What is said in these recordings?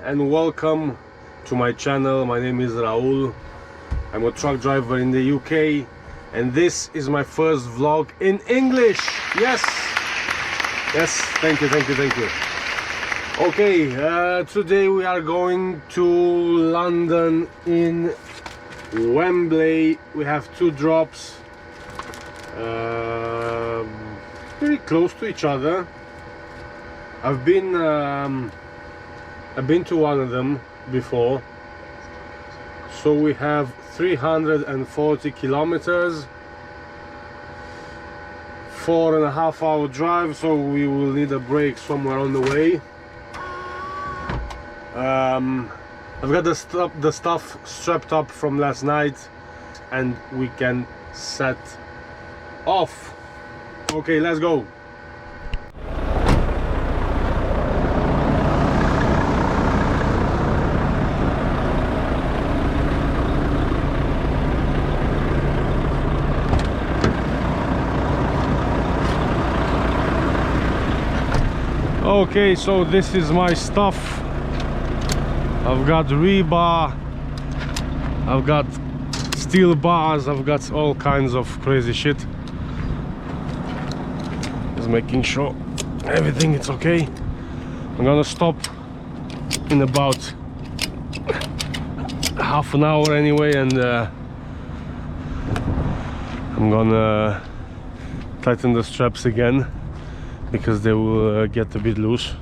and welcome to my channel. My name is Raul. I'm a truck driver in the UK and this is my first vlog in English. Yes, thank you. Okay, today we are going to London in Wembley. We have two drops pretty close to each other. I've been to one of them before. So we have 340 kilometers, 4.5 hour drive, so we will need a break somewhere on the way. I've got the stuff strapped up from last night and we can set off. Okay, let's go. Okay, so this is my stuff. I've got rebar, I've got steel bars, I've got all kinds of crazy shit. Just making sure everything is okay. I'm gonna stop in about half an hour anyway, and I'm gonna tighten the straps again because they will get a bit loose.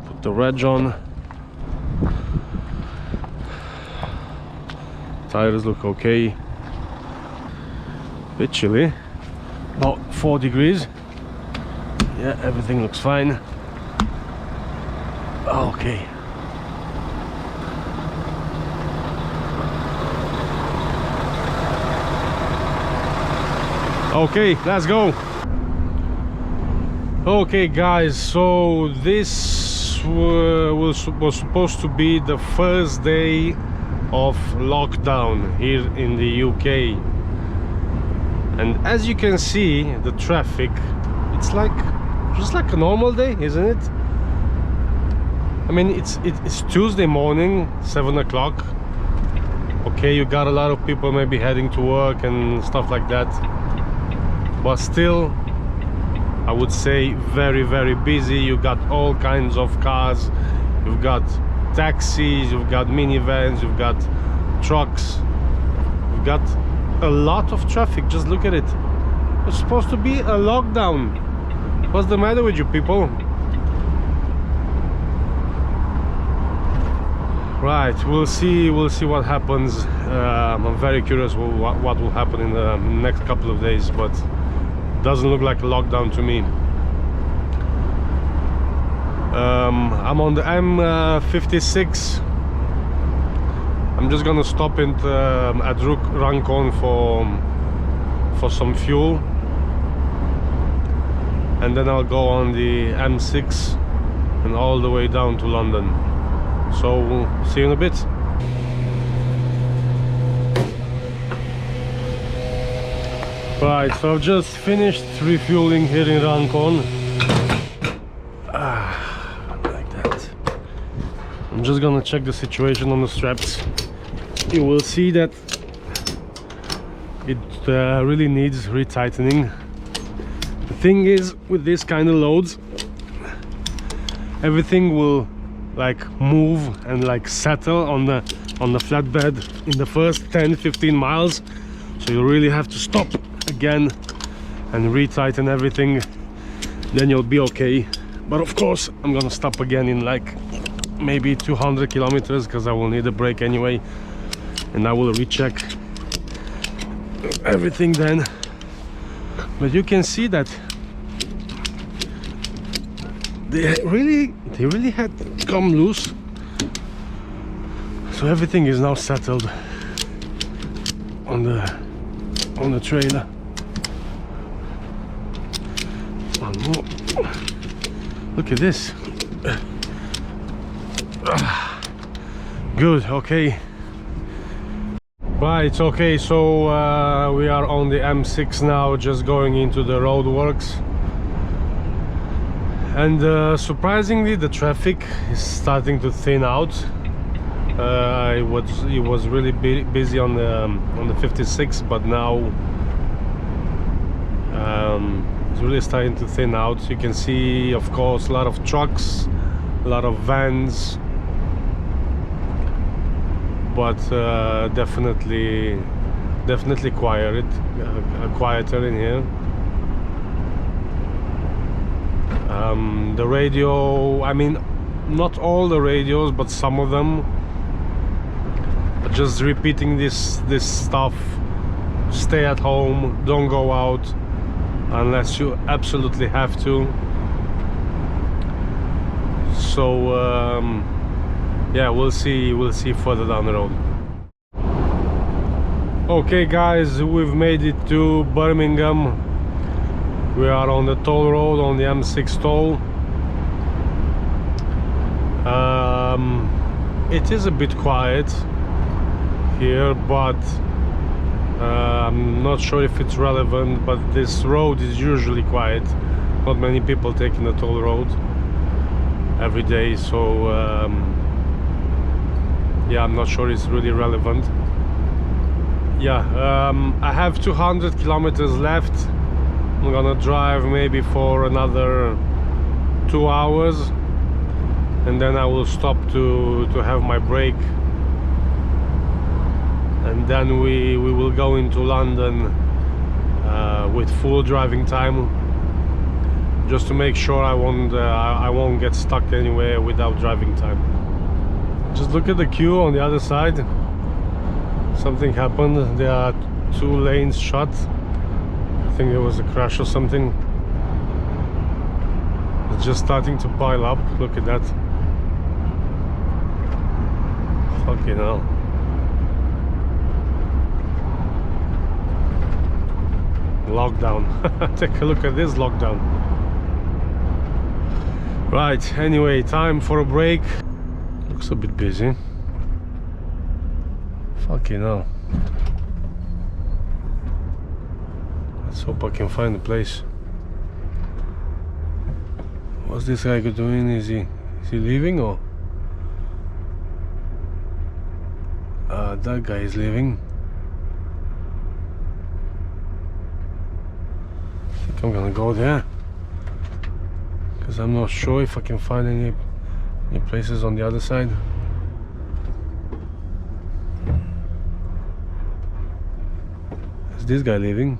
Put the reg on. Tires look okay. Bit chilly, about 4 degrees. Yeah, everything looks fine. Okay. Okay, let's go. Okay guys, so this was supposed to be the first day of lockdown here in the UK, and as you can see, the traffic, it's like just like a normal day, isn't it? I mean, it's Tuesday morning, 7 o'clock. Okay, you got a lot of people maybe heading to work and stuff like that, but still I would say very busy. You got all kinds of cars, you've got taxis, you've got minivans, you've got trucks, you've got a lot of traffic. Just look at it. It's supposed to be a lockdown. What's the matter with you people? Right, we'll see what happens. I'm very curious what will happen in the next couple of days, but doesn't look like a lockdown to me. I'm on the M56. I'm just gonna stop at Runcorn for some fuel, and then I'll go on the M6 and all the way down to London. So we'll see you in a bit. Right, so I've just finished refueling here in Runcorn. Like that. I'm just gonna check the situation on the straps. You will see that it really needs retightening. The thing is, with this kind of loads, everything will like move and like settle on the flatbed in the first 10-15 miles, so you really have to stop again and retighten everything, then you'll be okay. But of course I'm gonna stop again in like maybe 200 kilometers because I will need a break anyway, and I will recheck everything then. But you can see that they really had come loose, so everything is now settled on the trailer. One more. Look at this. Good. Okay. Right, okay, so we are on the M6 now, just going into the roadworks. And surprisingly, the traffic is starting to thin out. It was really busy on the 56, but now it's really starting to thin out. You can see, of course, a lot of trucks, a lot of vans, but definitely quieter in here. The radio, I mean, not all the radios, but some of them are just repeating this stuff. Stay at home, don't go out unless you absolutely have to. So yeah, we'll see further down the road. Okay guys, we've made it to Birmingham. We are on the toll road, on the M6 toll. It is a bit quiet here, but I'm not sure if it's relevant, but this road is usually quiet. Not many people taking the toll road every day, so yeah, I'm not sure it's really relevant. Yeah, I have 200 kilometers left. I'm gonna drive maybe for another 2 hours, and then I will stop to have my break, and then we will go into London with full driving time, just to make sure I won't get stuck anywhere without driving time. Just look at the queue on the other side. Something happened. There are 2 lanes shut. I think there was a crash or something. It's just starting to pile up. Look at that. Fucking hell. Lockdown. Take a look at this lockdown. Right, anyway, time for a break. Looks a bit busy. Fucking hell. Let's hope I can find the place. What's this guy doing? Is he leaving, or that guy is leaving? I think I'm gonna go there, because I'm not sure if I can find any places on the other side. Is this guy leaving?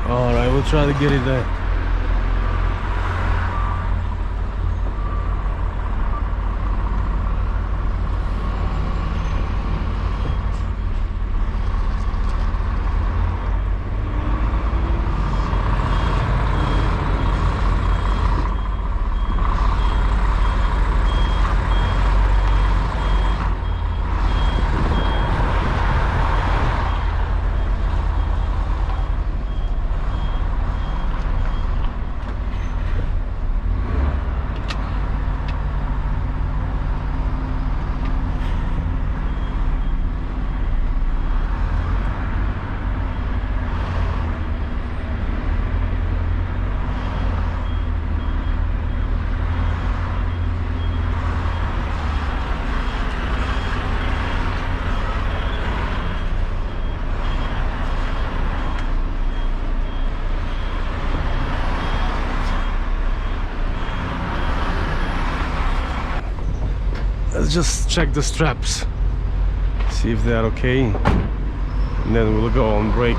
Alright, we'll try to get it there. Let's just check the straps, see if they're okay, and then we'll go on break.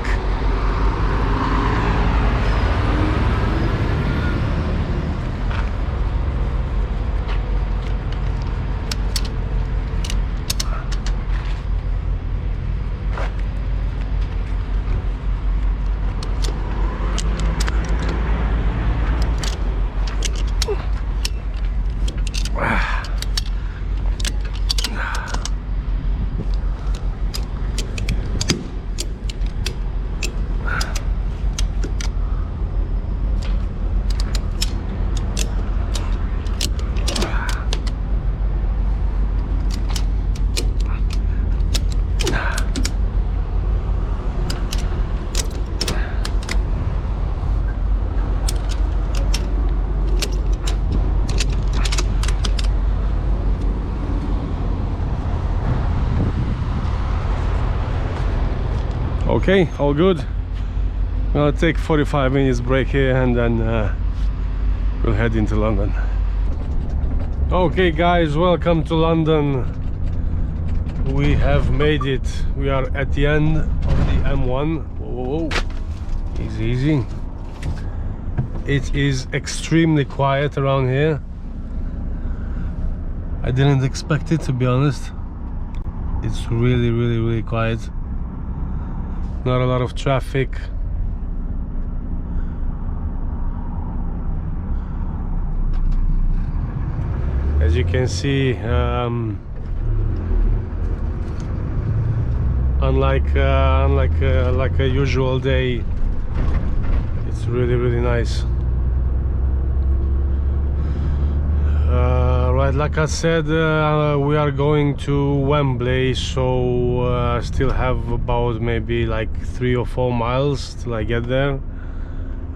Okay, all good. I'll take 45 minutes break here and then we'll head into London. Okay guys, welcome to London. We have made it. We are at the end of the M1. Whoa, easy, easy. It is extremely quiet around here. I didn't expect it, to be honest. It's really quiet. Not a lot of traffic. As you can see, unlike a usual day, it's really nice. Right, like I said, we are going to Wembley, so still have about maybe like 3 or 4 miles till I get there.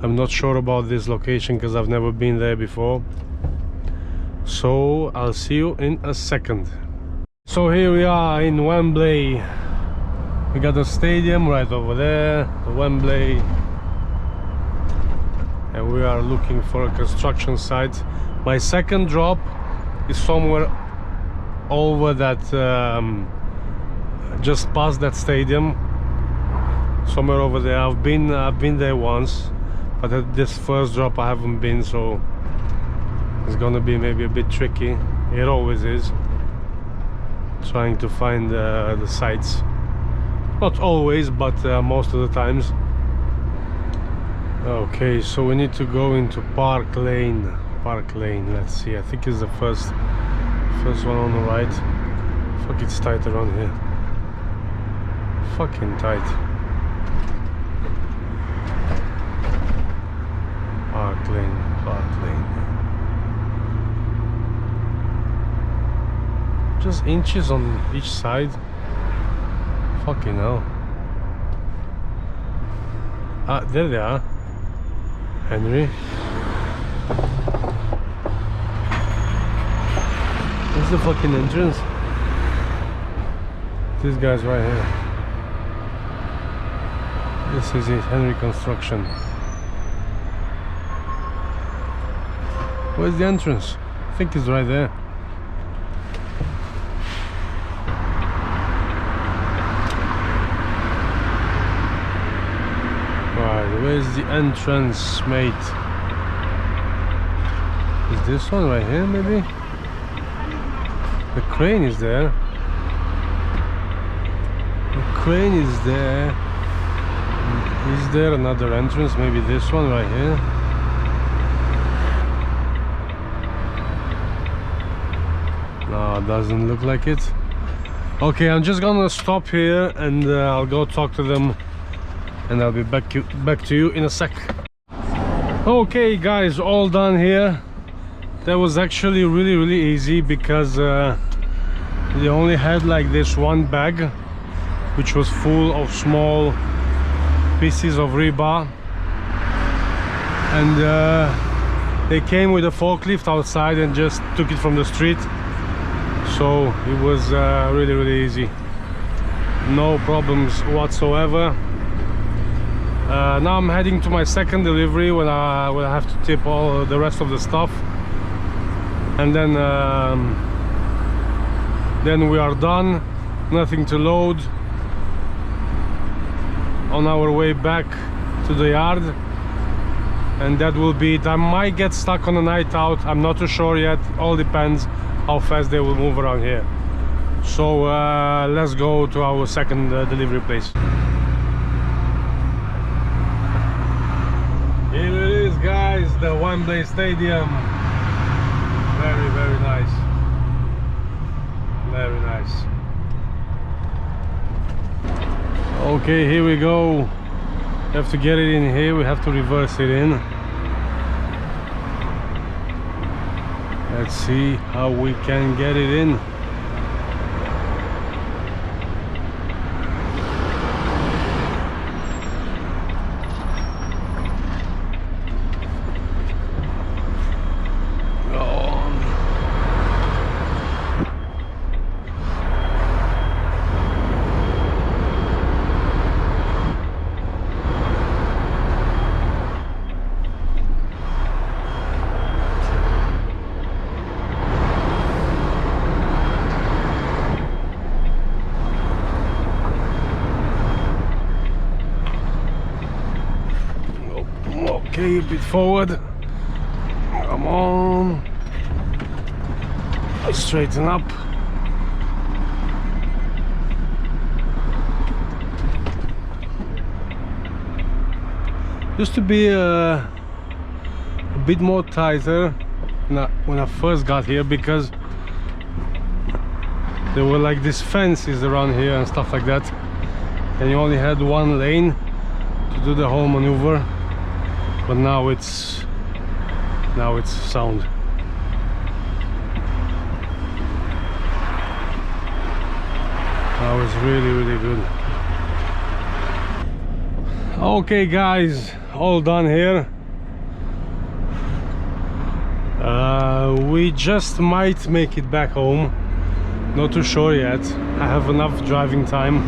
I'm not sure about this location because I've never been there before. So I'll see you in a second. So here we are in Wembley. We got the stadium right over there, the Wembley, and we are looking for a construction site. My second drop is somewhere over that, just past that stadium, somewhere over there. I've been there once, but at this first drop I haven't been, so it's gonna be maybe a bit tricky. It always is, trying to find the sites. Not always, but most of the times. Okay, so we need to go into Park Lane. Let's see, I think it's the first one on the right. Fuck, it's tight around here. Fucking tight. Park Lane. Just inches on each side. Fucking hell. Ah, there they are. Henry. Where's the fucking entrance? This guy's right here. This is it, Henry Construction. Where's the entrance? I think it's right there. Right, where's the entrance, mate? Is this one right here, maybe? The crane is there. The crane is there. Is there another entrance? Maybe this one right here. No, it doesn't look like it. Okay, I'm just gonna stop here and I'll go talk to them, and I'll be back to you in a sec. Okay guys, all done here. That was actually really easy because they only had like this one bag which was full of small pieces of rebar, and they came with a forklift outside and just took it from the street. So it was really easy, no problems whatsoever. Now I'm heading to my second delivery where I will have to tip all the rest of the stuff, and then we are done. Nothing to load. On our way back to the yard, and that will be it. I might get stuck on a night out, I'm not too sure yet. All depends how fast they will move around here. So let's go to our second delivery place. Here it is, guys, the Wembley Stadium. Very nice. Very nice. Okay, here we go. We have to get it in here. We have to reverse it in. Let's see how we can get it in. bit forward. Come on. Straighten up. Used to be a bit more tighter when I first got here, because there were like these fences around here and stuff like that, and you only had one lane to do the whole maneuver. But now it's sound. Now it's really good. Okay guys, all done here. We just might make it back home, not too sure yet. I have enough driving time.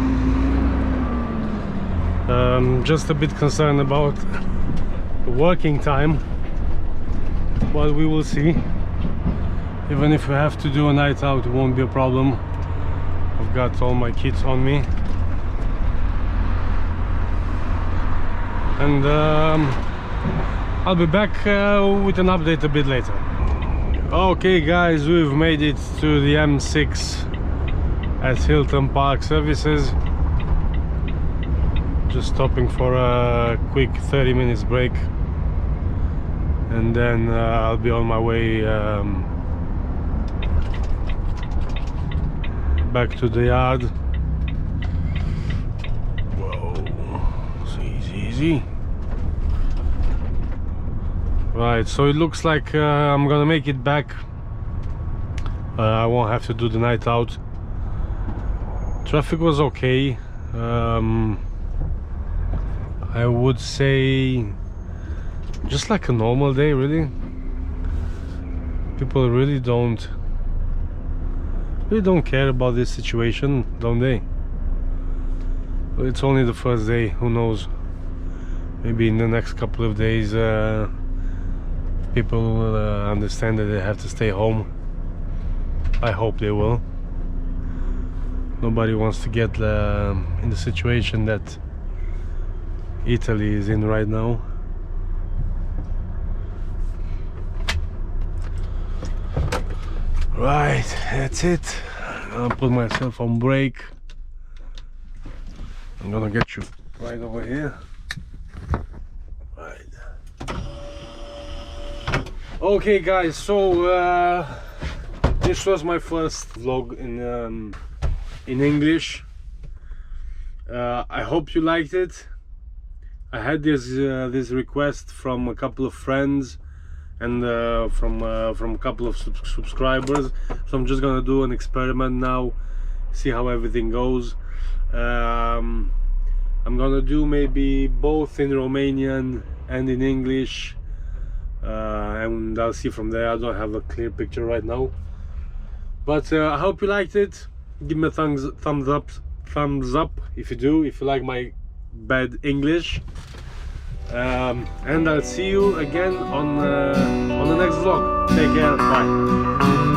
Just a bit concerned about the working time, but we will see. Even if we have to do a night out, it won't be a problem. I've got all my kits on me, and I'll be back with an update a bit later. Okay guys, we've made it to the M6 at Hilton Park Services. Just stopping for a quick 30 minutes break, and then I'll be on my way back to the yard. Whoa, so easy. Right, so it looks like I'm gonna make it back. I won't have to do the night out. Traffic was okay. I would say just like a normal day, really. People really don't care about this situation, don't they? Well, it's only the first day, who knows? Maybe in the next couple of days people will understand that they have to stay home. I hope they will. Nobody wants to get in the situation that Italy is in right now. Right, that's it. I'm gonna put myself on brake. I'm gonna get you right over here. Right. Okay guys, so this was my first vlog in English. I hope you liked it. I had this request from a couple of friends and from a couple of subscribers, so I'm just gonna do an experiment now, see how everything goes. I'm gonna do maybe both in Romanian and in English, and I'll see from there. I don't have a clear picture right now, but I hope you liked it. Give me a thumbs up if you do, if you like my bad English, and I'll see you again on the next vlog. Take care, bye.